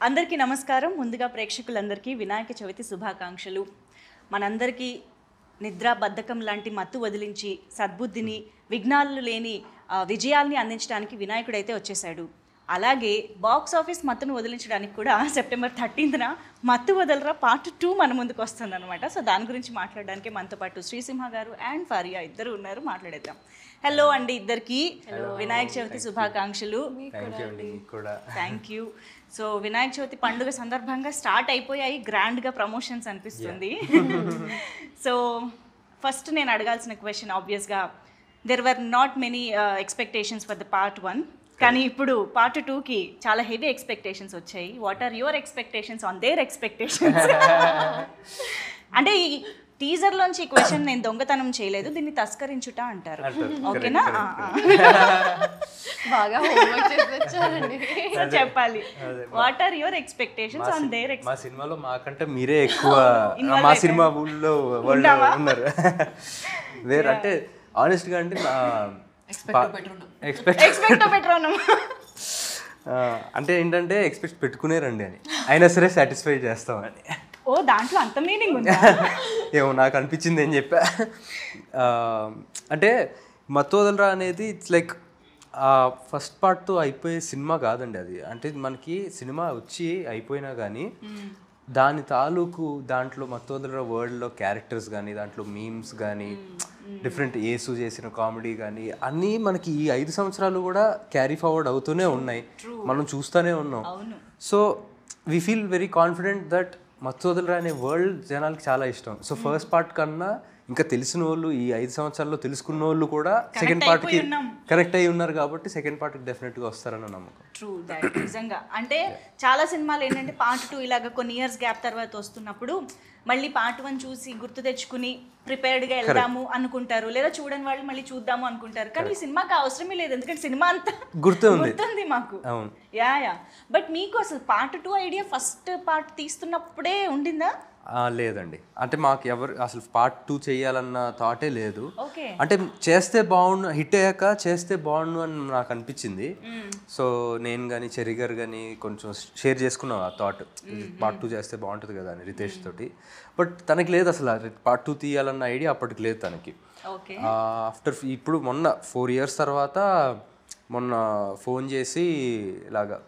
అందరికీ నమస్కారం. ముందుగా ప్రేక్షకులందరికీ వినాయక చవితి శుభాకాంక్షలు. మనందరికీ నిద్ర బద్ధకం లాంటి మత్తు వదిలించి సద్బుద్ధిని, విఘ్నాలు లేని విజయాల్ని అందించడానికి వినాయకుడైతే వచ్చేసాడు. అలాగే బాక్స్ ఆఫీస్ మత్తును వదిలించడానికి కూడా సెప్టెంబర్ 13న మత్తు వదలరా పార్ట్ 2 మన ముందుకు వస్తుందన్నమాట. సో దాని గురించి మాట్లాడడానికి మనతో పాటు శ్రీసింహ గారు అండ్ ఫరియా ఇద్దరు ఉన్నారు. మాట్లాడేద్దాం. హలో అండి ఇద్దరికి. వినాయక చవితి శుభాకాంక్షలు. Thank you. So Vinayaka Chavithi పండుగ సందర్భంగా స్టార్ట్ అయిపోయాయి గ్రాండ్గా ప్రమోషన్స్ అనిపిస్తుంది. సో ఫస్ట్ నేను అడగాల్సిన క్వశ్చన్ ఆబ్వియస్గా there were not many expectations for the part 1, కానీ ఇప్పుడు పార్ట్ 2కి చాలా హెవీ ఎక్స్పెక్టేషన్స్ వచ్చాయి. What are your expectations on their expectations? అంటే ఈ టీజర్లోంచి ఈ క్వశ్చన్ నేను దొంగతనం చేయలేదు, దీన్ని తస్కరించుట అంటారు. ఓకేనా? బాగా హోంవర్క్ చేసి వచ్చారండి. చెప్పాలి. What are your expectations on there? మా సినిమాలో మాకంటే మీరే ఎక్కువ మా సినిమా ఊళ్ళో వాళ్ళు ఉన్నారు. వేరే అంటే ఆనెస్ట్గా అంటే అంటే ఏంటంటే ఎక్స్పెక్ట్ పెట్టుకునేరండి అని, అయినా సరే సాటిస్ఫై చేస్తామని. ఓ, దాంట్లో అంత మీనింగ్ ఉందా? ఏమో నాకు అనిపించింది ఏం చెప్పా. అంటే మత్తోదలరా అనేది ఇట్స్ లైక్ ఫస్ట్ పార్ట్తో అయిపోయే సినిమా కాదండి అది. అంటే మనకి సినిమా వచ్చి అయిపోయినా కానీ దాని తాలూకు దాంట్లో మత్తోదలరా వరల్డ్లో క్యారెక్టర్స్ కానీ, దాంట్లో మీమ్స్ కానీ, డిఫరెంట్ యేసు చేసిన కామెడీ కానీ అన్నీ మనకి ఈ 5 సంవత్సరాలు కూడా క్యారీ ఫార్వర్డ్ అవుతూనే ఉన్నాయి, మనం చూస్తూనే ఉన్నాం. So we feel very confident that Mathu Vadalara అనే వరల్డ్ జనాలకి చాలా ఇష్టం. సో ఫస్ట్ పార్ట్ కన్నా ఇంకా తెలిసిన వాళ్ళు, ఈ 5 సంవత్సరాల్లో తెలుసుకున్న వాళ్ళు కూడా సెకండ్ పార్ట్కి కనెక్ట్ అయ్యి ఉన్నారు కాబట్టి సెకండ్ పార్ట్కి డెఫినెట్గా వస్తారన్న నమ్మకం. True that. నిజంగా అంటే చాలా సినిమాలు ఏంటంటే పార్ట్ 2 ఇలాగ కొన్ని ఇయర్స్ గ్యాప్ తర్వాత వస్తున్నప్పుడు మళ్ళీ పార్ట్ 1 చూసి గుర్తు తెచ్చుకుని ప్రిపేర్డ్గా వెళ్దాము అనుకుంటారు, లేదా చూడని వాళ్ళు మళ్ళీ చూద్దాము అనుకుంటారు. కానీ ఈ సినిమాకి అవసరమే లేదు, ఎందుకంటే సినిమా అంతా గుర్తుంది మాకు. యా. బట్ మీకు అసలు పార్ట్ 2 ఐడియా ఫస్ట్ పార్ట్ తీస్తున్నప్పుడే ఉండిందా? లేదండి, అంటే మాకు ఎవరు అసలు పార్ట్ 2 చేయాలన్న థాటే లేదు. అంటే చేస్తే బాగుండు, హిట్ అయ్యాక చేస్తే బాగుండు అని నాకు అనిపించింది. సో నేను కానీ చెర్రీ గారు కానీ కొంచెం షేర్ చేసుకున్నాం ఆ థాట్, పార్ట్ 2 చేస్తే బాగుంటుంది కదా అని రితేష్ తోటి. బట్ తనకి లేదు అసలు పార్ట్ 2 తీయాలన్న ఐడియా అప్పటికి లేదు తనకి. ఆఫ్టర్ ఇప్పుడు మొన్న 4 years తర్వాత మొన్న ఫోన్ చేసి ఇలాగా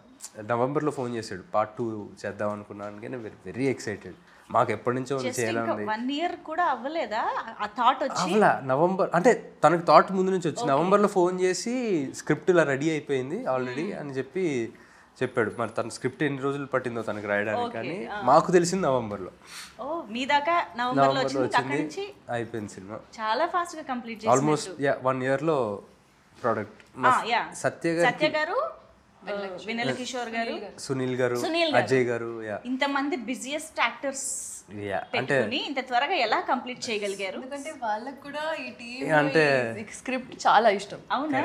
నవంబర్లో ఫోన్ చేశాడు, పార్ట్ 2 చేద్దాం అనుకున్నాను. కానీ వెరీ ఎక్సైటెడ్, మాకు ఎప్పటి నుంచో చేయాలని. 1 year కూడా అవ్వలేదా ఆ థాట్ వచ్చి? అవ్వలా. నవంబర్ అంటే తనకు థాట్ ముందు నుంచి వచ్చి నవంబర్లో ఫోన్ చేసి స్క్రిప్ట్ ఇలా రెడీ అయిపోయింది ఆల్రెడీ అని చెప్పాడు. మరి తన స్క్రిప్ట్ ఎన్ని రోజులు పట్టిందో తనకు రాయడానికి, కానీ మాకు తెలిసింది నవంబర్లో. మీ దాకా నవంబర్లో వచ్చింది, అయిపోయింది సినిమా. చాలా ఫాస్ట్ గా కంప్లీట్ చేశారు. Almost 1 yearలో product. సత్య గారు, వినల్ కిషోర్ గారు, సునీల్ గారు, అజయ్ గారు, ఇంతమంది బిజియెస్ట్ యాక్టర్స్ పెట్టుకుని ఇంత త్వరగా ఎలా కంప్లీట్ చేయగలిగారు? ఎందుకంటే వాళ్ళకు కూడా ఈ టీమ్ అంటే స్క్రిప్ట్ చాలా ఇష్టం. అవునా?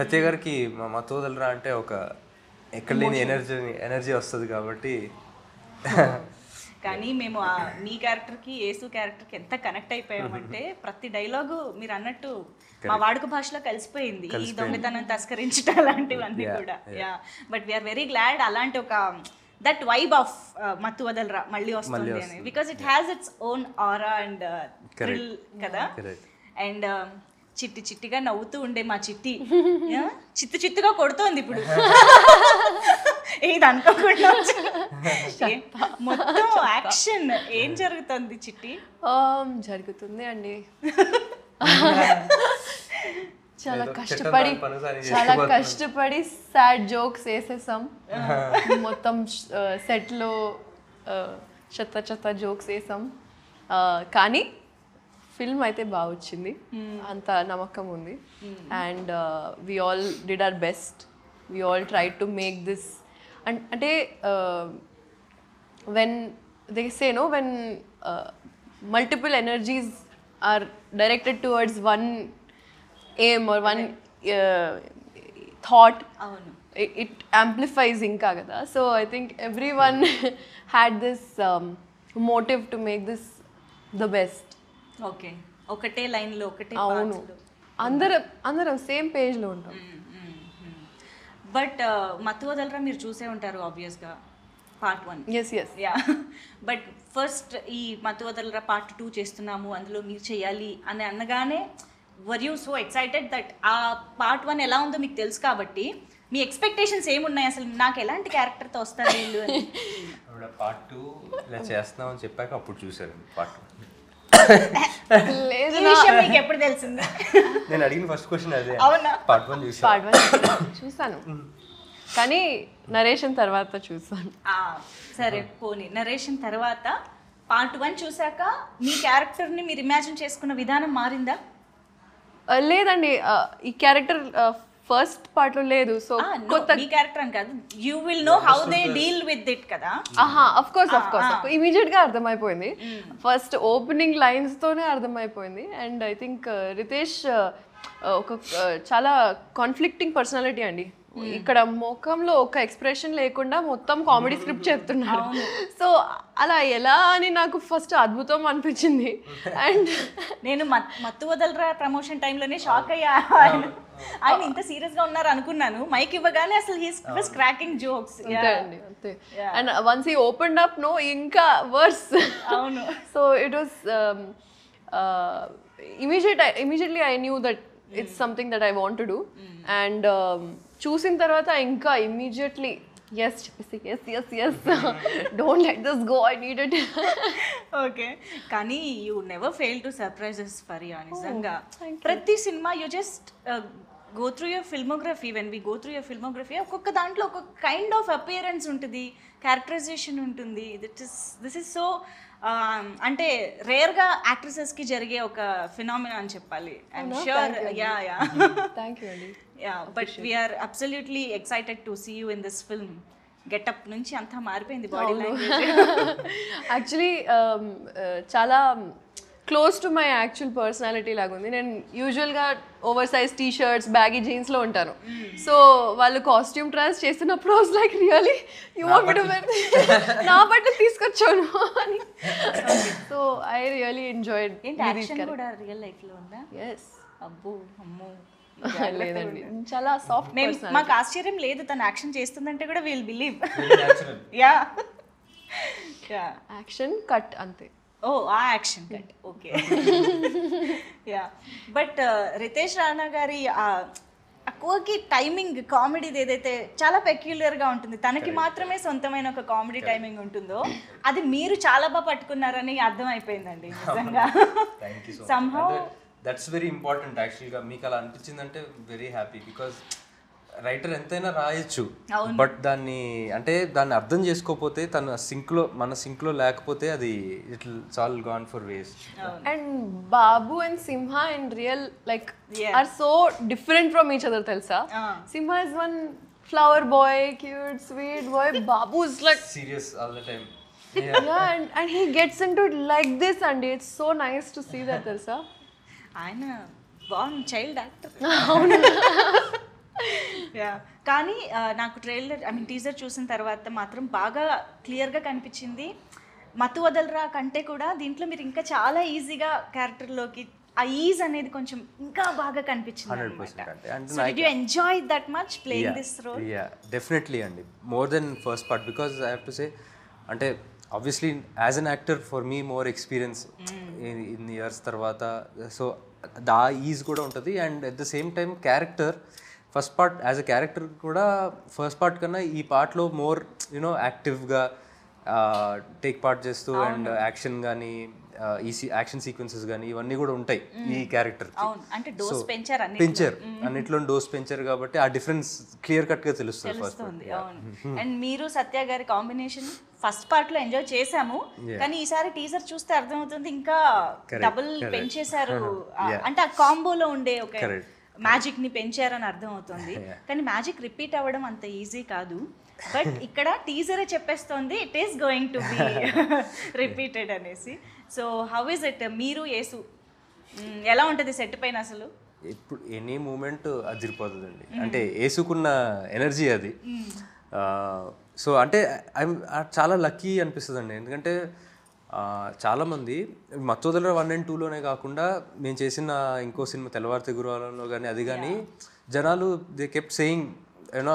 సత్య గారికి మత్తోదలరా అంటే ఒక ఎక్కడ లేని ఎనర్జీ వస్తుంది కాబట్టి. కానీ మేము మీ క్యారెక్టర్కి, యేసు క్యారెక్టర్కి ఎంత కనెక్ట్ అయిపోయామంటే ప్రతి డైలాగు మీరు అన్నట్టు మా వాడుక భాషలో కలిసిపోయింది. ఈ దొంగతనం తస్కరించడం అలాంటివన్నీ కూడా. Yeah, but we're very glad అలాంటి ఒక దట్ వైబ్ ఆఫ్ మత్తు వదలరా మళ్ళీ వస్తుంది అని, because it has its own aura and thrill కదా. అండ్ చిట్టి చిట్టిగా నవ్వుతూ ఉండే మా చిట్టి చిత్తుగా కొడుతోంది ఇప్పుడు. ఇది అనుకోకుండా మొత్తం యాక్షన్ ఏం జరుగుతుంది చిట్టి? జరుగుతుంది అండి, చాలా కష్టపడి సాడ్ జోక్స్ వేసేసాం. మొత్తం సెట్లో చెత్త జోక్స్ వేసాం, కానీ ఫిల్మ్ అయితే బాగా వచ్చింది, అంత నమ్మకం ఉంది. And we all did our best, we all try to make this. అంటే when they say no, when multiple energies are directed towards one aim or one thought, it amplifies inka kada. So I think everyone had this motive to make this the best. Okay, ఒకటే line లో ఒకటే అవును, అందరం same page లో ఉంటాం. But మత్తు వదలరా మీరు చూసే ఉంటారు ఆబ్వియస్గా part 1. Yes yes yeah but first ఈ మత్తు వదలరా పార్ట్ 2 చేస్తున్నాము అందులో మీరు చేయాలి అని అనగానే were you so excited that ఆ పార్ట్ 1 ఎలా ఉందో మీకు తెలుసు కాబట్టి మీ ఎక్స్పెక్టేషన్స్ ఏమున్నాయి అసలు నాకు ఎలాంటి క్యారెక్టర్తో వస్తారు వీళ్ళు అని? పార్ట్ 2 ఇలా చేస్తున్నాం అని చెప్పాక అప్పుడు చూసారు పార్ట్ 2. లేదు ఈ విషయం మీకు ఎప్పుడు తెలిసింది? నేను అడిగిన ఫస్ట్ క్వశ్చన్ అదే. అవునా? పార్ట్ 1 చూసాను. పార్ట్ 1 చూసాను కానీ నరేషన్ తర్వాత చూసాను. సరే పోనీ నరేషన్ తర్వాత పార్ట్ 1 చూసాక మీ క్యారెక్టర్ని మీరు ఇమాజిన్ చేసుకున్న విధానం మారిందా? లేదండి ఈ క్యారెక్టర్ ఫస్ట్ పార్ట్ లో లేదు. సో కొత్త మీ క్యారెక్టర్ అని కాదు, you will know how they deal with it కదా. అఫ్ కోర్స్ ఇమీడియట్ గా అర్థమైపోయింది. ఫస్ట్ ఓపెనింగ్ లైన్స్ తోనే అర్థమైపోయింది. అండ్ ఐ థింక్ రితేష్ ఒక చాలా కాన్ఫ్లిక్టింగ్ పర్సనాలిటీ అండి. ఇక్కడ ముఖంలో ఒక ఎక్స్ప్రెషన్ లేకుండా మొత్తం కామెడీ స్క్రిప్ట్ చెప్తున్నాడు. సో అలా ఎలా అని నాకు ఫస్ట్ అద్భుతం అనిపించింది. అండ్ నేను మత్తు వదలరా ప్రమోషన్ టైంలోనే షాక్ అయ్యా, ఆయన ఇంత సీరియస్ గా ఉన్నారు అనుకున్నాను. మైక్ ఇవ్వగానే అసలు హీస్ వాస్ క్రాకింగ్ జోక్స్. అంతే. And once he opened up no ఇంకా వర్స్. అవును. So it was immediately I knew that it's something that I want to do. And చూసిన తర్వాత ఇంకా ఇమ్మీడియట్లీ ఎస్ చెప్పేసి yes don't let this go, I need it. Okay, కానీ you never fail to surprises Faria. నిజంగా ప్రతి సినిమా you just go through your filmography. When we go through your filmography ఒక్కొక్క దాంట్లో ఒక్కొక్క కైండ్ ఆఫ్ అపియరెన్స్ ఉంటుంది, characterisation ఉంటుంది. దిస్ ఇస్ సో అంటే రేర్గా యాక్ట్రెసెస్కి జరిగే ఒక ఫినామినా అని చెప్పాలి. I'm sure. Yeah thank you అండి. But we're absolutely excited to see you in this film. Getup నుంచి అంతా మారిపోయింది బాడీ లాంగ్వేజ్. యాక్చువల్లీ చాలా close to my actual personality లాగా ఉంది. నేను యూజువల్గా over size T shirts baggy జీన్స్లో ఉంటాను. సో వాళ్ళు కాస్ట్యూమ్ ట్రయల్స్ చేస్తున్నప్పుడు was like really you want me to wear, నా బట్టలు తీసుకొచ్చాను అని. So I really enjoyed. Action కూడా రియల్ లైఫ్లో ఉందా? ఎస్. అబ్బో అమ్మో. లేదండి, చాలా సాఫ్ట్. మాకు ఆశ్చర్యం లేదు తను యాక్షన్ చేస్తుందంటే కూడా will believe. Yeah action cut అంతే. ఓ ఆ action cut. Okay. Yeah but Ritesh Rana గారి కోకి టైమింగ్ కామెడీది ఏదైతే చాలా పెక్యులర్గా ఉంటుంది, తనకి మాత్రమే సొంతమైన ఒక కామెడీ టైమింగ్ ఉంటుందో అది మీరు చాలా బాగా పట్టుకున్నారని అర్థమైపోయిందండి నిజంగా. సంహౌ దట్స్ వెరీ ఇంపార్టెంట్ యాక్చువల్గా. మీకు అలా అనిపించిందంటే వెరీ హ్యాపీ. బికాజ్ రైటర్ ఎంతైనా రాయొచ్చు, బట్ దాన్ని అర్థం చేసుకోకపోతే మన సింక్లో లేకపోతే అది it's all gone for waste. And Babu and Simha in real like are so different from each other తెలుసా. Simha is one flower boy, cute sweet boy. Babu is like serious all the time. and he gets into it like this and it's so nice to see that తెలుసా. ఆయన బాగుంది child actor. కానీ నాకు trailer teaser చూసిన తర్వాత మాత్రం బాగా క్లియర్గా కనిపించింది మత్తు వదలరా కంటే కూడా దీంట్లో మీరు ఇంకా చాలా ఈజీగా క్యారెక్టర్లోకి ఆ ఈజ్ అనేది కొంచెం ఇంకా బాగా కనిపించింది. 100%. So did you enjoy that much playing this role? Yeah, definitely అండి. More than first part because I have to say అంటే obviously as an actor for me more experience in the years తర్వాత so the is కూడా ఉంటుంది. And at the same time character first part as a character కూడా first part కన్నా ఈ పార్ట్లో more you know యాక్టివ్గా take part చేస్తూ and action కానీ యాక్షన్ సీక్వెన్సెస్ కానీ ఇవన్నీ కూడా ఉంటాయి ఈ క్యారెక్టర్. పెంచారు అన్నిట్లో డోస్ పెంచారు కాబట్టి ఆ డిఫరెన్స్ క్లియర్ కట్గా తెలుస్తుంది. అండ్ మీరు సత్య గారి కాంబినేషన్ ఫస్ట్ పార్ట్ లో ఎంజాయ్ చేసాము, కానీ ఈసారి టీజర్ చూస్తే అర్థమవుతుంది ఇంకా డబుల్ పెంచేశారు. అంటే ఆ కాంబోలో ఉండే ఒక మ్యాజిక్ ని పెంచారని అర్థం అవుతుంది. కానీ మ్యాజిక్ రిపీట్ అవ్వడం అంత ఈజీ కాదు. బట్ ఇక్కడ టీజరే చెప్పేస్తోంది it is going to be repeated అనేసి. సో హౌ ఇస్ ఇట్ మీరు యేసు ఎలా ఉంటుంది సెట్ పైన అసలు? ఇప్పుడు ఎనీ మూమెంట్ అదిరిపోతుందండి. అంటే వేసుకున్న ఎనర్జీ అది. సో అంటే చాలా లక్కీ అనిపిస్తుంది అండి. ఎందుకంటే చాలామంది మత్తోదల 1 and 2లోనే కాకుండా నేను చేసిన ఇంకో సినిమా తెల్లవారితే గురువారంలో కానీ అది కానీ జనాలు దే కెప్ట్ సేయింగ్ యూనో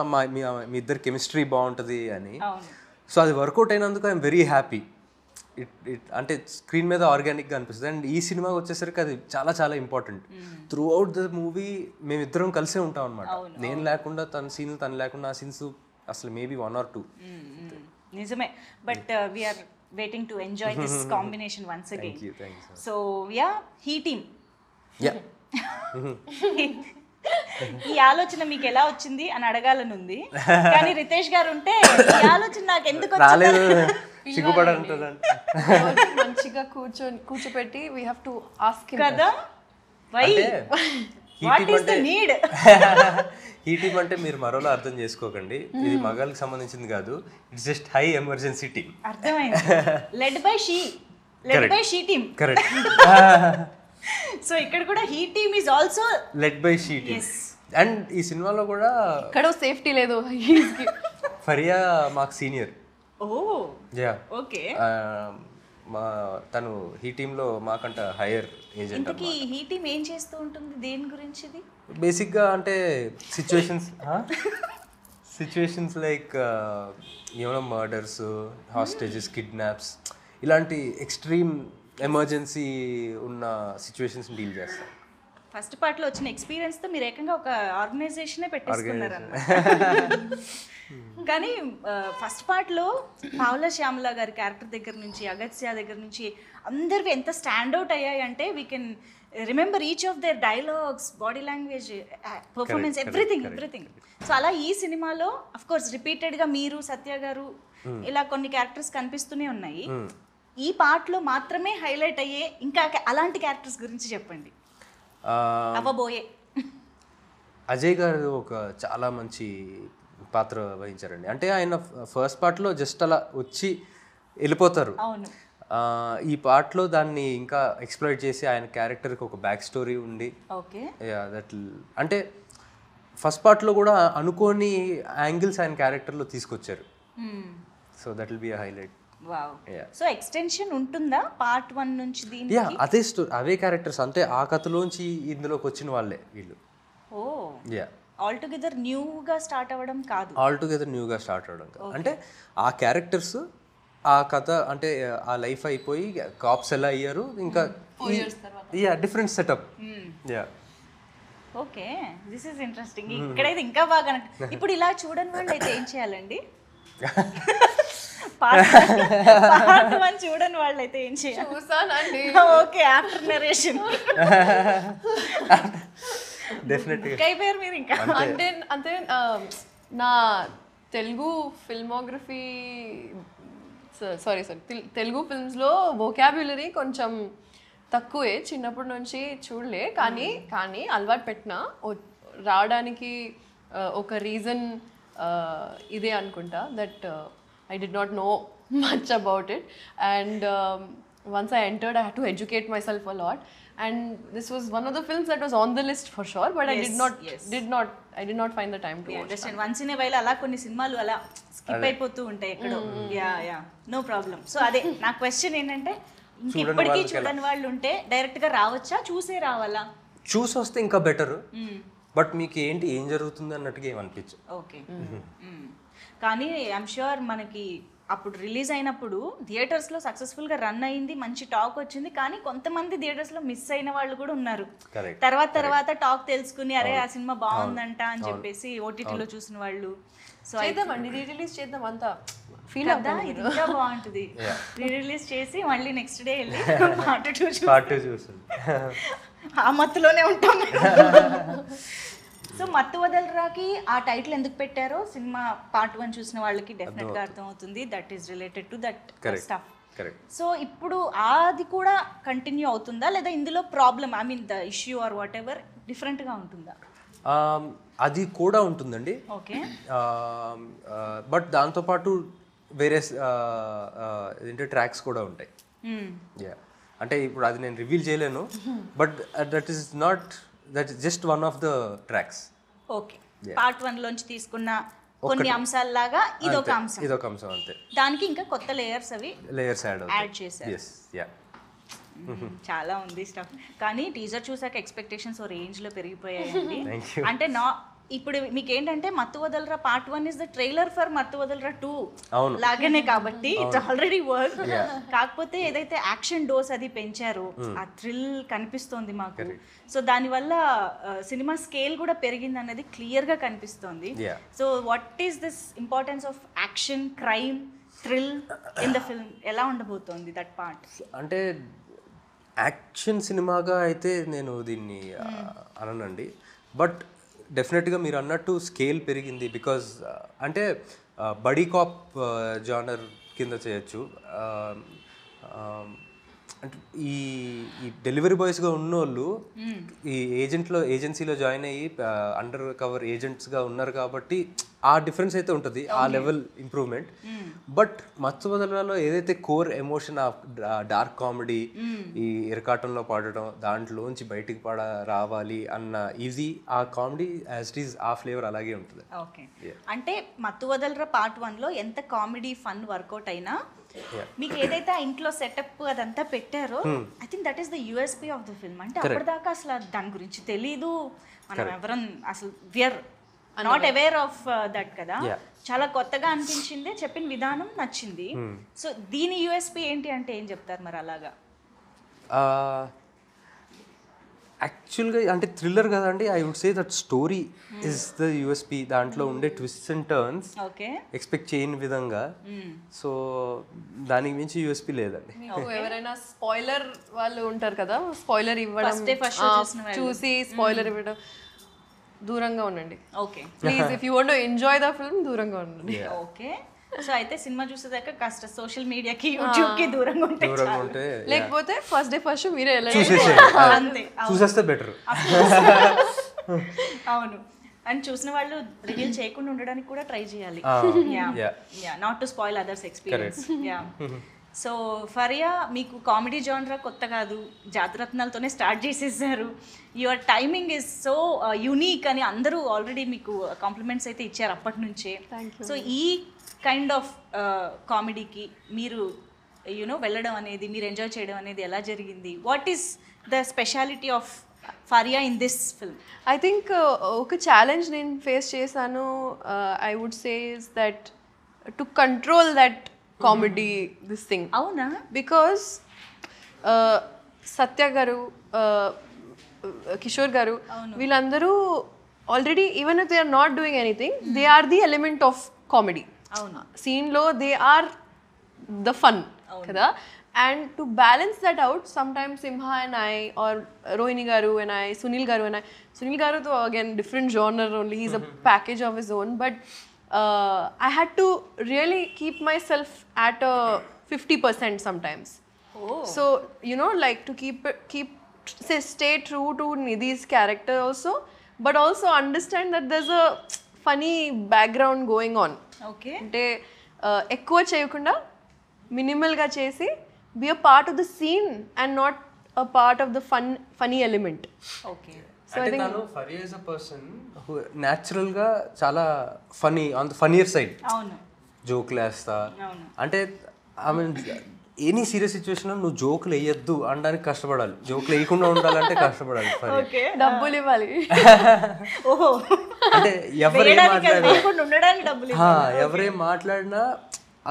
మీ ఇద్దరు కెమిస్ట్రీ బాగుంటుంది అని. అవును. సో అది వర్కౌట్ అయినందుకు ఐఎమ్ వెరీ హ్యాపీ. అంటే స్క్రీన్ మీద ఆర్గానిక్గా అనిపిస్తుంది. అండ్ ఈ సినిమాకి వచ్చేసరికి అది చాలా చాలా important. Through out the movie మేమిద్దరం కలిసే ఉంటాం అనమాట. నేను లేకుండా తన సీన్లు, తను లేకుండా ఆ సీన్స్ అసలు మేబీ 1 or 2. నిజమే. But we're waiting to enjoy this combination once again. So yeah, he team, ఈ ఆలోచన మీకు ఎలా వచ్చింది అని అడగాలని ఉంది, కానీ రితేష్ గారు ఉంటే ఈ ఆలోచన నాకు ఎందుకు రాలేదు, సిగ్గుపడంటుందండి. మంచిగా కూర్చోపెట్టి we have to ask him కదా, why what is the need. ఈ టీమ్ అంటే మీరు మరోలా అర్థం చేసుకోకండి, ఇది మగాళ్ళకి సంబంధించింది కాదు. It's just high emergency team. అర్థమైంది. Led by she team. Correct. So ఇక్కడ కూడా he team is also led by she team. And ఈ సినిమాలో కూడా ఇక్కడ సేఫ్టీ లేదు. ఫరియా మాకు సీనియర్. Oh yeah, okay. తను హీ టీంలో మాకంట హైయర్ ఏజెంట్. ఇంతకీ హీ టీమ్ ఏం చేస్తూ ఉంటుంది, దేని గురించి? బేసిక్గా అంటే సిచ్యువేషన్స్ లైక్ ఏమైనా మర్డర్స్, హాస్టేజెస్, కిడ్నాప్స్, ఇలాంటి ఎక్స్ట్రీమ్ ఎమర్జెన్సీ ఉన్న సిచ్యువేషన్స్ డీల్ చేస్తారు. ఫస్ట్ పార్ట్లో వచ్చిన ఎక్స్పీరియన్స్తో మీరు ఏకంగా ఒక ఆర్గనైజేషనే పెట్టేసుకున్నారు అన్నమాట. కానీ ఫస్ట్ పార్ట్లో పావుల శ్యామల గారి క్యారెక్టర్ దగ్గర నుంచి, అగత్య దగ్గర నుంచి అందరివి ఎంత స్టాండ్అవుట్ అయ్యాయి అంటే we can remember each of their dialogues, body language, performance, everything. So అలా ఈ సినిమాలో అఫ్ కోర్స్ రిపీటెడ్గా మీరు, సత్య గారు, ఇలా కొన్ని క్యారెక్టర్స్ కనిపిస్తూనే ఉన్నాయి. ఈ పార్ట్లో మాత్రమే హైలైట్ అయ్యే ఇంకా అలాంటి క్యారెక్టర్స్ గురించి చెప్పండి. అవ్వబోయే అజయ్ గారు ఒక చాలా మంచి పాత్ర వహించారండి. అంటే ఆయన ఫస్ట్ పార్ట్లో జస్ట్ అలా వచ్చి వెళ్ళిపోతారు. అవును. ఈ పార్ట్లో దాన్ని ఇంకా ఎక్స్ప్లోర్ చేసి ఆయన క్యారెక్టర్కి ఒక బ్యాక్ స్టోరీ ఉండి, ఓకే, దట్ అంటే ఫస్ట్ పార్ట్లో కూడా అనుకోని యాంగిల్స్ ఆయన క్యారెక్టర్లో తీసుకొచ్చారు. So that will be a highlight. Wow. So extension ఉంటుందా పార్ట్ 1 నుంచి దీనికి? యా, అదే అవే క్యారెక్టర్స్, అంటే ఆ కథలోంచి ఇందులోకి వచ్చిన వాళ్ళే వీళ్ళు. ఓ యా, ఆల్ టుగెదర్ న్యూగా స్టార్ట్ అవ్వడం కాదు. ఆల్ టుగెదర్ న్యూగా స్టార్ట్ అవ్వడం కాదు. అంటే ఆ క్యారెక్టర్స్, ఆ కథ, అంటే ఆ లైఫ్ అయిపోయి కాప్స్ ఎలా అయ్యారు, ఇంకా yeah different setup. Yeah, okay, this is interesting. ఇక్కడైతే ఇంకా బాగా ఇప్పుడు ఇలా చూడని వాళ్ళు అయితే ఏం చేయాలండి? పార్ట్ 1 చూడని వాళ్ళు అయితే ఏం చేయాలి? చూసానండి. ఓకే, ఆఫ్టర్ నరేషన్ డెఫినెట్గా అయిపోయారు మీరు ఇంకా. అంటే నా తెలుగు ఫిల్మోగ్రఫీ, సారీ తెలుగు ఫిల్మ్స్లో వొకాబ్యులరీ కొంచెం తక్కువే, చిన్నప్పటి నుంచి చూడలే. కానీ అలవాటు పెట్టిన రావడానికి ఒక రీజన్ ఇదే అనుకుంటా, that I did not know much about it, and once I entered I had to educate myself a lot, and this was one of the films that was on the list for sure, but I did not find the time to watch. Understand, once in a while అలా కొన్ని సినిమాలు అలా skip అయిపోతూ ఉంటాయి ఎక్కడో. Yeah no problem. So అదే నా question ఏంటంటే, ఇంకెప్పటికీ చూడని వాళ్ళు ఉంటే డైరెక్ట్గా రావచ్చా, చూసే రావాలా? చూసి వస్తే ఇంకా బెటర్, బట్ మీకు ఏం జరుగుతుంది అన్నట్టుగా ఏమనిపించు. ఓకే. కానీ ఐఎమ్ ష్యూర్ మనకి అప్పుడు రిలీజ్ అయినప్పుడు థియేటర్స్లో సక్సెస్ఫుల్గా రన్ అయింది, మంచి టాక్ వచ్చింది. కానీ కొంతమంది థియేటర్స్లో మిస్ అయిన వాళ్ళు కూడా ఉన్నారు. తర్వాత టాక్ తెలుసుకుని అరే ఆ సినిమా బాగుందంట అని చెప్పేసి ఓటీటీలో చూసిన వాళ్ళు. సో చేద్దామండి, రీ రిలీజ్ చేద్దాం, అంతా ఫీల్ అవుతా. ఇది ఇంకా బాగుంటుంది. రీ రిలీజ్ చేసి మళ్ళీ నెక్స్ట్ డే వెళ్ళి పార్ట్ 2 చూసి ఆ మత్తులోనే ఉంటాం. సో మత్తు వదలరాకి ఆ టైటిల్ ఎందుకు పెట్టారో సినిమా పార్ట్ 1 చూసిన వాళ్ళకి డెఫినెట్గా అర్థం అవుతుంది. That is related to that stuff. So ఇప్పుడు అది కూడా కంటిన్యూ అవుతుందా, లేదా ఇందులో problem, I mean the issue or what ever డిఫరెంట్గా ఉంటుందా? అది కూడా ఉంటుందండి. ఓకే. బట్ దాంతోపాటు వేరే ఏంటంటే ట్రాక్స్ కూడా ఉంటాయి. యా, అంటే ఇప్పుడు అది నేను రివీల్ చేయలేను, but that is just one of the tracks. Okay, part 1 లోంచి తీసుకున్న కొన్ని అంశాలలాగా ఇదొక అంశం అంతే. దానికి ఇంకా కొత్త లేయర్స్ యాడ్ చేశారు. yes yeah. చాలా ఉంది స్టఫ్. కానీ టీజర్ చూసాక ఎక్స్పెక్టేషన్స్ ఓ రేంజ్ లో పెరిగిపోయాయండి. అంటే ఇప్పుడు మీకు ఏంటంటే మత్తు వదలరా part 1 is the trailer for మత్తు వదలరా 2 అవును. లాగానే కాబట్టి ఇట్స్ ఆల్రెడీ వర్క్. కాకపోతే ఏదైతే యాక్షన్ డోస్ అది పెంచారో ఆ థ్రిల్ కనిపిస్తోంది మాకు. సో దానివల్ల సినిమా స్కేల్ కూడా పెరిగింది అనేది క్లియర్గా కనిపిస్తోంది. So what is this importance of action, crime, thrill in the film? ఎలా ఉండబోతోంది దట్ పార్ట్? అంటే యాక్షన్ సినిమాగా అయితే నేను దీన్ని అననండి, బట్ డెఫినెట్గా మీరు అన్నట్టు స్కేల్ పెరిగింది. బికాజ్ అంటే బడీ కాప్ జానర్ కింద చేయొచ్చు. అంటే ఈ డెలివరీ బాయ్స్గా ఉన్నోళ్ళు ఈ ఏజెన్సీలో జాయిన్ అయ్యి అండర్ కవర్ ఏజెంట్స్గా ఉన్నారు కాబట్టి ఆ డిఫరెన్స్ అయితే ఉంటుంది, ఆ లెవెల్ ఇంప్రూవ్మెంట్. బట్ మత్తు వదలరాలో ఏదైతే కోర్ ఎమోషన్, డార్క్ కామెడీ, ఈ ఇరకాటంలో పాడటం, దాంట్లోంచి బయటికి రావాలి అన్న ఈజీ ఆ కామెడీ యాజ్ ఇట్ ఈస్ ఆ ఫ్లేవర్ అలాగే ఉంటుంది. ఓకే, అంటే మత్తు వదలరా పార్ట్ 1లో ఎంత కామెడీ ఫన్ వర్కౌట్ అయినా మీకు ఏదైతే ఆ ఇంట్లో సెటప్ అదంతా పెట్టారో I think that is the USP of the film. అంటే అప్పటిదాకా అసలు దాని గురించి తెలీదు, మనం ఎవరం అసలు we're not aware of that కదా. చాలా కొత్తగా అనిపించింది, చెప్పిన విధానం నచ్చింది. సో దీని యూఎస్పీ ఏంటి అంటే ఏం చెప్తారు మరి? అలాగా యాక్చువల్గా అంటే థ్రిల్లర్ కదండి, I would say that story is the USP. దాంట్లో ఉండే ట్విస్ట్స్ అండ్ టర్న్స్ ఎక్స్పెక్ట్ చేయని విధంగా. సో దానికి మించి యూఎస్పీ లేదండి. ఎవరైనా స్పాయిలర్ వాళ్ళు ఉంటారు కదా, స్పాయిలర్ ఇవ్వడం, చూసి స్పాయిలర్ ఇవ్వడం, దూరంగా ఉండండి. Okay please, if you want to enjoy the film దూరంగా ఉండండి. ఓకే, సో అయితే సినిమా చూసేదాకా కాస్త సోషల్ మీడియాకి, యూట్యూబ్ కి దూరంగా ఉంటే, లేకపోతే ఫస్ట్ డే ఫస్ట్ మీరే అంతే చూసేస్తే బెటర్. అవును, అండ్ చూసిన వాళ్ళు రివీల్ చేయకుండా ఉండడానికి కూడా ట్రై చేయాలి, not to spoil others experience. So Faria, మీకు కామెడీ జానరా కొత్త కాదు, జాతిరత్నాలతోనే స్టార్ట్ చేసేసారు. Your timing is so unique అని అందరూ ఆల్రెడీ మీకు కాంప్లిమెంట్స్ అయితే ఇచ్చారు అప్పటి నుంచే. సో ఈ కైండ్ ఆఫ్ కామెడీకి మీరు యూనో వెళ్ళడం అనేది, మీరు ఎంజాయ్ చేయడం అనేది ఎలా జరిగింది? What is the speciality of Faria in this film? I think ఒక ఛాలెంజ్ నేను ఫేస్ చేశాను, I would say is that to control that comedy this thing. అవునా? బికాస్ సత్య గారు, కిషోర్ గారు, వీళ్ళందరూ already even if they are not doing anything, they are the element of comedy. అవును, సీన్లో they are the fun కదా. And to balance that out, sometimes Simha and I, or Rohini Garu and I, Sunil Garu and I, Sunil Garu though again different genre only, he's a package of his own, but I had to really keep myself at a 50% sometimes. So you know, like to stay true to Nidhi's character also, but also understand that there's a funny background going on. Okay, అంటే ఎక్కువ చేయకుండా మినిమల్గా చేసి be a part of the scene and not a part of the funny element. Okay, so I think tanu Fariya is a person who natural ga chala funny on the funnier side. అవును, joke లేస్తా. అవును, అంటే I mean any serious situation నువ్వు జోకులు వేయద్దు అనడానికి కష్టపడాలి, జోకులు వేయకుండా ఉండాలంటే కష్టపడాలి. డబ్బులు ఇవ్వాలి. ఓహో, అంటే ఎవరేం మాట్లాడినా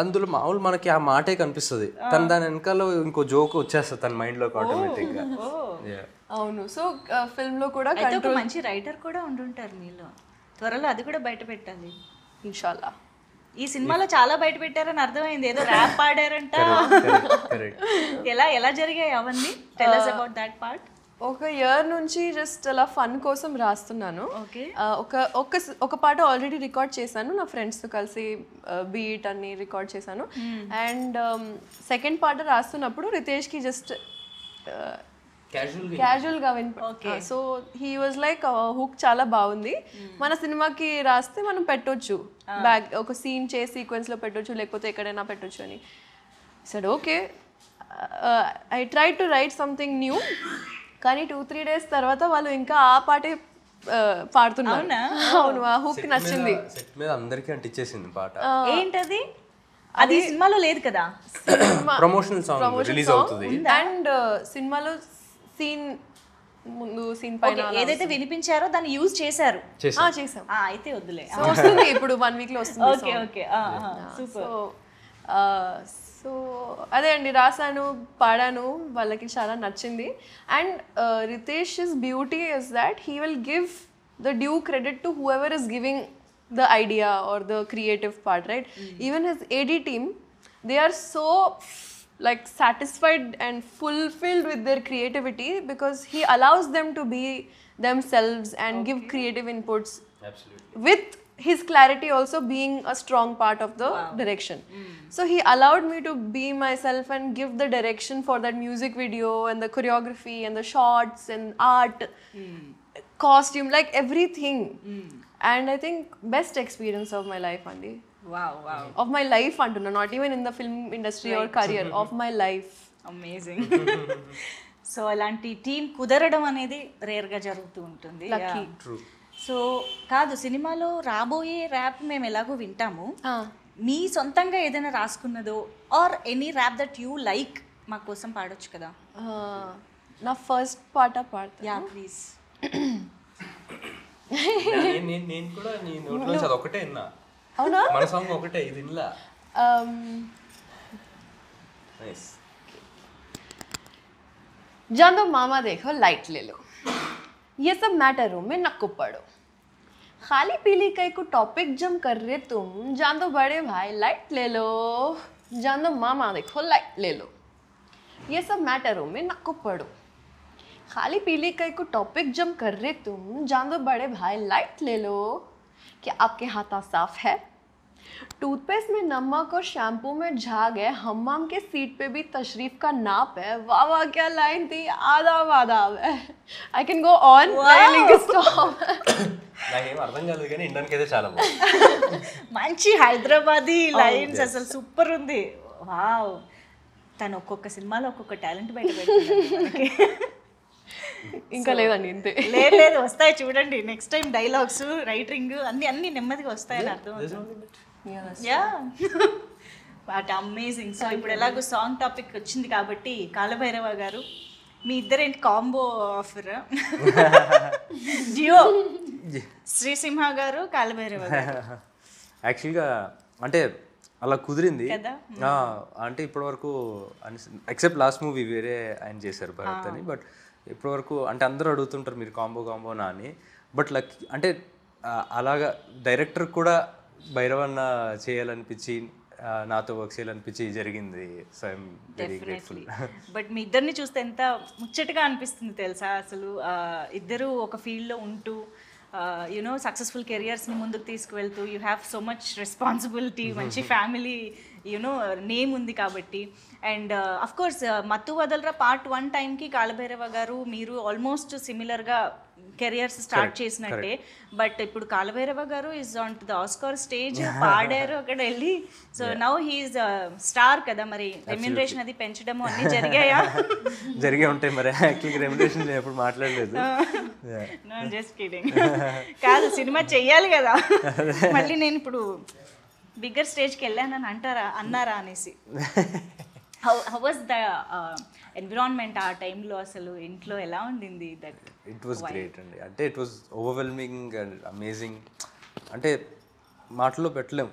అందులో మామూలు మనకి ఆ మాటే కనిపిస్తుంది, తను దాని వెనకాల ఇంకో జోక్ వచ్చేస్తుంది తన మైండ్ లోకి ఆటోమేటిక్ గా. అవును, సో ఫిల్మ్ లో కూడా మంచి రైటర్ కూడా ఉండుంటారు మీలో, త్వరలో అది కూడా బయట పెట్టాలి ఇన్షాల్లా. ఈ సినిమాలో చాలా బయట పెట్టారని అర్థమైంది, ఏదో ర్యాప్ పాడారంట. ఎలా జరిగాయి అవన్నీ? Tell us about that part. ఒక ఇయర్ నుంచి జస్ట్ అలా ఫన్ కోసం రాస్తున్నాను. ఒక పాట ఆల్రెడీ రికార్డ్ చేశాను, నా ఫ్రెండ్స్తో కలిసి బీట్ అన్ని రికార్డ్ చేశాను. అండ్ సెకండ్ పాట రాస్తున్నప్పుడు రితేష్కి జస్ట్ క్యాజువల్గా so he was like hook చాలా బాగుంది, మన సినిమాకి రాస్తే మనం పెట్టొచ్చు, ఒక సీన్ చేసి సీక్వెన్స్లో పెట్టొచ్చు, లేకపోతే ఎక్కడైనా పెట్టొచ్చు అని. Said okay, I try to write something new. కానీ 2-3 days తర్వాత వాళ్ళు ఇంకా ఆ పాటే పాడుతున్నారు. అవును, ఆ హుక్ నచ్చింది, అందరికీ అంటించేసింది పాట. ఏంటది? అది సినిమాలో లేదు కదా, ప్రమోషనల్ సాంగ్ రిలీజ్ అవుతుంది. అండ్ సినిమాలో సీన్ ముందు సీన్ పైన Okay, ఏదైతే వినిపించారో దాన్ని యూజ్ చేశారు. చేసాం. అయితే వద్దులే. సో వస్తుంది ఇప్పుడు 1 week లో వస్తుంది. Okay okay super. సో అదే అండి, రాసాను, పాడాను, వాళ్ళకి చాలా నచ్చింది. And Ritesh is beauty is that he will give the due credit to whoever is giving the idea or the creative part, right? Even his AD team, they are so like satisfied and fulfilled with their creativity because he allows them to be themselves and give creative inputs. Absolutely. With his clarity also being a strong part of the direction. So he allowed me to be myself and give the direction for that music video and the choreography and the shots and art, costume, like everything. And I think best experience of my life, Andy. Wow. Of my life, Antuna, not even in the film industry or career, of my life. Amazing. So అలాంటి team కుదరడం అనేది రేర్గా జరుగుతూ ఉంటుంది. Lucky. True. So కాదు, సినిమాలో రాబోయే rap మేము ఎలాగో వింటాము, మీ సొంతంగా ఏదైనా రాసుకున్నదో or any rap that you like మా కోసం పాడొచ్చు కదా? నా ఫస్ట్ పాట పాడతా. యా ప్లీజ్. నేను కూడా నీ నోట్లోంచి అది ఒకటే విన్నా. అవునా? మన సాంగ్ ఒకటే, ఇది వినలా. నైస్. जान दो मामा देखो लाइट ले लो, ये सब मैटरों में नक्को पड़ो, खाली पीली कई को टॉपिक जम कर रहे तुम, जान दो बड़े भाई लाइट ले लो, जान दो मामा देखो लाइट ले लो, ये सब मैटरों में नक्को पड़ो, खाली पीली कई को टॉपिक जम कर रहे तुम, जान दो बड़े भाई लाइट ले लो, क्या आपके हाथ साफ है? टूथपेस्ट में नमक और शैम्पू में झाग है, हम्माम के सीट पे भी तशरीफ का नाप है, वाह वाह क्या लाइन थी, आदाब आदाब है. I can go on. Stop. నాకేం అర్థం కాలేదు కానీ ఇండియన్కి అయితే చాలా బాగుంది. మంచి హైదరాబాదీ లైన్స్, అసలు సూపర్ ఉంది. వావ్. తను ఒక్కొక్క సినిమాలో ఒక్కొక్క టాలెంట్ బయట పెడుతుంది. ఇంకా లేదండి ఇంతే. లేదు వస్తాయి చూడండి, నెక్స్ట్ టైం డైలాగ్స్ రైటింగ్ అన్ని నెమ్మదిగా వస్తాయని అర్థం అవుతుంది. Yeah but amazing. సో ఇప్పుడు ఎలాగో సాంగ్ టాపిక్ వచ్చింది కాబట్టి కాలభైరవ గారు, మీ ఇద్దరేంటి కాంబో ఆఫర్? జియో శ్రీసింహ గారు, కాలభైరవ గారు. యాక్చువల్గా అంటే అలా కుదిరింది కదా? అంటే ఇప్పటివరకు ఎక్సెప్ట్ లాస్ట్ మూవీ వేరే ఆయన చేశారు భరత్ అని, బట్ ఇప్పటివరకు అంటే అందరూ అడుగుతుంటారు మీరు కాంబోనా అని, బట్ లక్కీ అంటే అలాగా డైరెక్టర్ కూడా భైరవన్న చేయాలనిపించి నాతో వర్క్ చేయాలనిపించి జరిగింది. So I'm very grateful. But మీ ఇద్దరిని చూస్తే ఎంత ముచ్చటగా అనిపిస్తుంది తెలుసా అసలు. ఇద్దరు ఒక ఫీల్డ్లో ఉంటూ యునో సక్సెస్ఫుల్ కెరియర్స్ని ముందుకు తీసుకువెళ్తూ, you have so much responsibility, మంచి ఫ్యామిలీ యునో నేమ్ ఉంది కాబట్టి. అండ్ అఫ్ కోర్స్ మత్తు వదలరా పార్ట్ 1 టైంకి కాలభైరవ గారు మీరు ఆల్మోస్ట్ సిమిలర్గా కెరియర్స్ స్టార్ట్ చేసినట్టే. బట్ ఇప్పుడు కాలభైరవ గారు is on to the Oscar stage, పాడారు అక్కడ వెళ్ళి. సో నౌ హీఈస్ స్టార్ కదా, మరి రెమ్యూనరేషన్ అది పెంచడము అన్నీ జరిగాయా? జరిగే ఉంటాయి మరి. యాక్చువల్గా రెమ్యూనరేషన్ నేను ఎప్పుడు మాట్లాడలేదు. Just kidding. కాదు, సినిమా చెయ్యాలి కదా, మళ్ళీ నేను ఇప్పుడు బిగ్గర్ స్టేజ్కి వెళ్ళానని అన్నారా అనేసి. హౌ వాజ్ ద ఎన్విరాన్మెంట్ ఆ టైంలో? అసలు ఇంట్లో ఎలా ఉండింది? దట్ ఇట్ వాజ్ గ్రేట్ అండి. అంటే it was overwhelming and amazing. అంటే మాటల్లో పెట్టలేం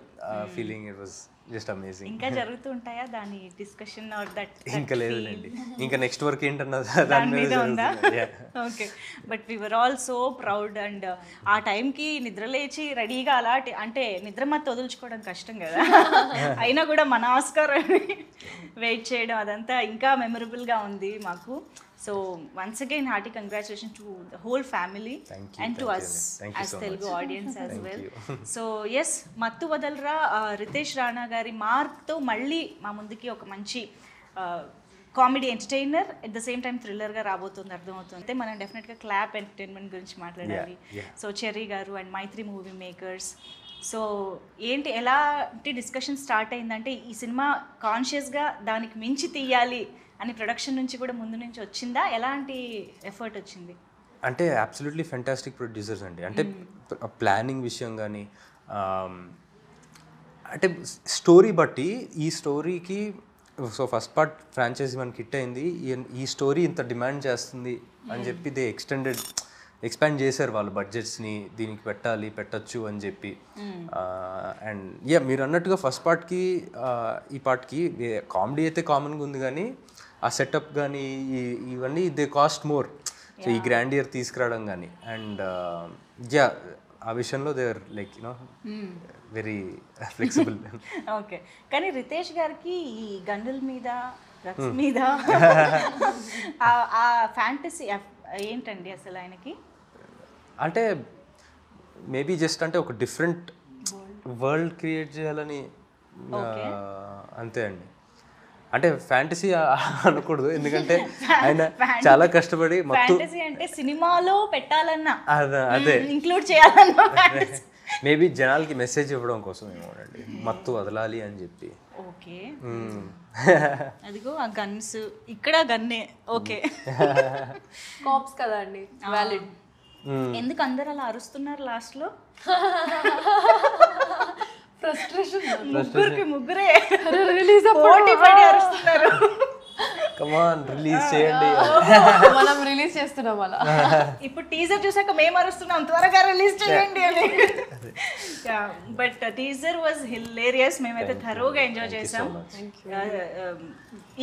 feeling. It was just amazing. ఇంకా జరుగుతూ ఉంటాయా దాని డిస్కషన్ ఆర్ దట్? ఇంకా లేదండి, ఇంకా నెక్స్ట్ వర్క్ ఏంటన్నది దాని మీద ఉందా? Okay. But we were all so proud. And ఆ టైంకి నిద్ర లేచి రెడీగా అలాంటి అంటే నిద్ర మత్తు వదులుచుకోవడం కష్టం కదా, అయినా కూడా మన ఆస్కార్ వెయిట్ చేయడం అదంతా ఇంకా మెమరబుల్గా ఉంది మాకు. So once again hearty congratulation to the whole family and to us as Telugu audience as well. So yes, Mathu Vadalara Riteish Rana గారి మార్క్తో మళ్ళీ మా ముందుకి ఒక మంచి comedy entertainer at the same time థ్రిల్లర్గా రాబోతుంది, అర్థమవుతుంది. అయితే మనం డెఫినెట్గా క్లాప్ ఎంటర్టైన్మెంట్ గురించి మాట్లాడాలి. సో చెర్రీ గారు and Mythri movie makers. So ఏంటి ఎలాంటి డిస్కషన్ స్టార్ట్ అయిందంటే ఈ సినిమా కాన్షియస్గా దానికి మించి తీయాలి అని ప్రొడక్షన్ నుంచి కూడా ముందు నుంచి వచ్చిందా? ఎలాంటి ఎఫర్ట్ వచ్చింది? అంటే అబ్సల్యూట్లీ ఫెంటాస్టిక్ ప్రొడ్యూసర్స్ అండి. అంటే ప్లానింగ్ విషయం కానీ, అంటే స్టోరీ బట్టి ఈ స్టోరీకి సో ఫస్ట్ పార్ట్ ఫ్రాంచైజీ మనకి హిట్ అయింది, ఈ స్టోరీ ఇంత డిమాండ్ చేస్తుంది అని చెప్పి దే ఎక్స్పాండ్ చేశారు వాళ్ళు బడ్జెట్స్ని, దీనికి పెట్టచ్చు అని చెప్పి. అండ్ మీరు అన్నట్టుగా ఫస్ట్ పార్ట్కి ఈ పార్ట్కి కామెడీ అయితే కామన్గా ఉంది, కానీ ఆ సెటప్ కానీ ఇవన్నీ దే కాస్ట్ మోర్. సో ఈ గ్రాండియర్ తీసుకురావడం కానీ అండ్ ఆ విషయంలో they are like very flexible. Okay, కానీ రితేష్ గారికి ఈ గన్నుల మీద డ్రగ్స్ మీద ఆ ఫ్యాంటసీ ఏంటండి అసలు ఆయనకి? అంటే మేబీ జస్ట్ అంటే ఒక డిఫరెంట్ వరల్డ్ క్రియేట్ చేయాలని అంతే అండి. అంటే ఫ్యాంటసీ అనకూడదు, ఎందుకంటే ఆయన చాలా కష్టపడి ఫ్యాంటసీ అంటే సినిమాలో పెట్టాలన్నా అదే ఇంక్లూడ్ చేయాలన్నా మేబీ జనాలకి మెసేజ్ ఇవ్వడం కోసం ఏమోనండి, మత్తు వదలాలి అని చెప్పి. ఓకే, అదిగో ఆ గన్స్, ఇక్కడ గన్నే. ఓకే, కాప్స్ కదా అండి, వ్యాలిడ్. ఎందుకు అందరు అలా అరుస్తున్నారు లాస్ట్ లో? ఫ్రస్ట్రేషన్. ముగ్గురే రిలీజ్ పోటీ పడి అరుస్తున్నారు. కమాన్ రిలీజ్ చేయండి. మనం రిలీజ్ చేస్తున్నాం అలా. ఇప్పుడు టీజర్ చూసాక మేము అరుస్తున్నాం త్వరగా రిలీజ్ చేయండి అని. బట్ టీజర్ వాజ్ హిలేరియస్, మేమైతే థరోగా ఎంజాయ్ చేసాం.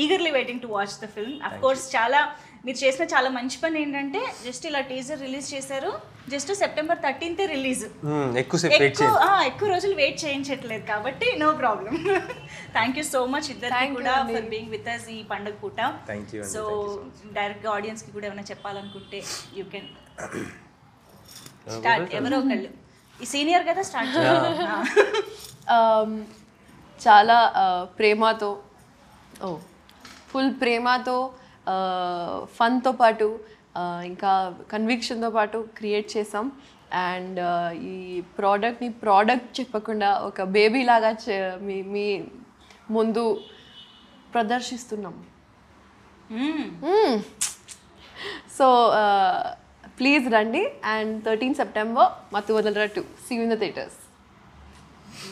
Eagerly waiting to watch the film. Of course చాలా మీరు చేసిన చాలా మంచి పని ఏంటంటే జస్ట్ ఇలా టీజర్ రిలీజ్ చేశారు, జస్ట్ సెప్టెంబర్ 13th రిలీజ్. ఎక్కువ రోజులు వెయిట్ చేయించట్లేదు కాబట్టి no problem. Thank you so much ఇద్దరికి కూడా ఫర్ బీయింగ్ విత్ అస్ ఈ పండుగ పూట. సో డైరెక్ట్గా ఆడియన్స్కి కూడా ఏమైనా చెప్పాలనుకుంటే యూ కెన్ స్టార్ట్. ఎవరో ఒకళ్ళు, ఈ సీనియర్ కదా, స్టార్ట్ చేయాలి. చాలా ప్రేమతో, ఫుల్ ప్రేమతో, ఫన్తో పాటు ఇంకా కన్విక్షన్తో పాటు క్రియేట్ చేసాం. అండ్ ఈ ప్రోడక్ట్ చెప్పకుండా ఒక బేబీ లాగా మీ ముందు ప్రదర్శిస్తున్నాం. సో ప్లీజ్ రండి. And 13 September Mathu Vadalara 2 see you in the theatres.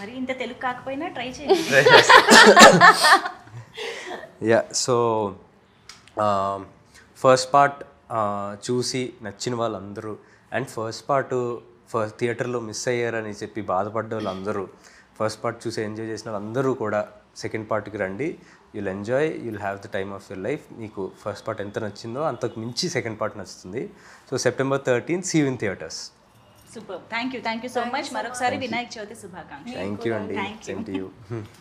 మరి ఇంత తెలుగు కాకపోయినా ట్రై చేయండి. సో ఫస్ట్ పార్ట్ చూసి నచ్చిన వాళ్ళందరూ అండ్ ఫస్ట్ థియేటర్లో మిస్ అయ్యారని చెప్పి బాధపడ్డ వాళ్ళందరూ, ఫస్ట్ పార్ట్ చూసి ఎంజాయ్ చేసిన వాళ్ళందరూ కూడా సెకండ్ పార్ట్కి రండి. You'll enjoy, you'll have the time of your life. మీకు ఫస్ట్ పార్ట్ ఎంత నచ్చిందో అంతకు మించి సెకండ్ పార్ట్ నచ్చుతుంది. So September 13th see you in theatres. Super, thank you so much. మరొకసారి వినాయక చవితి శుభాకాంక్షలు. థ్యాంక్ యూ అండి, సేమ్ టు యూ.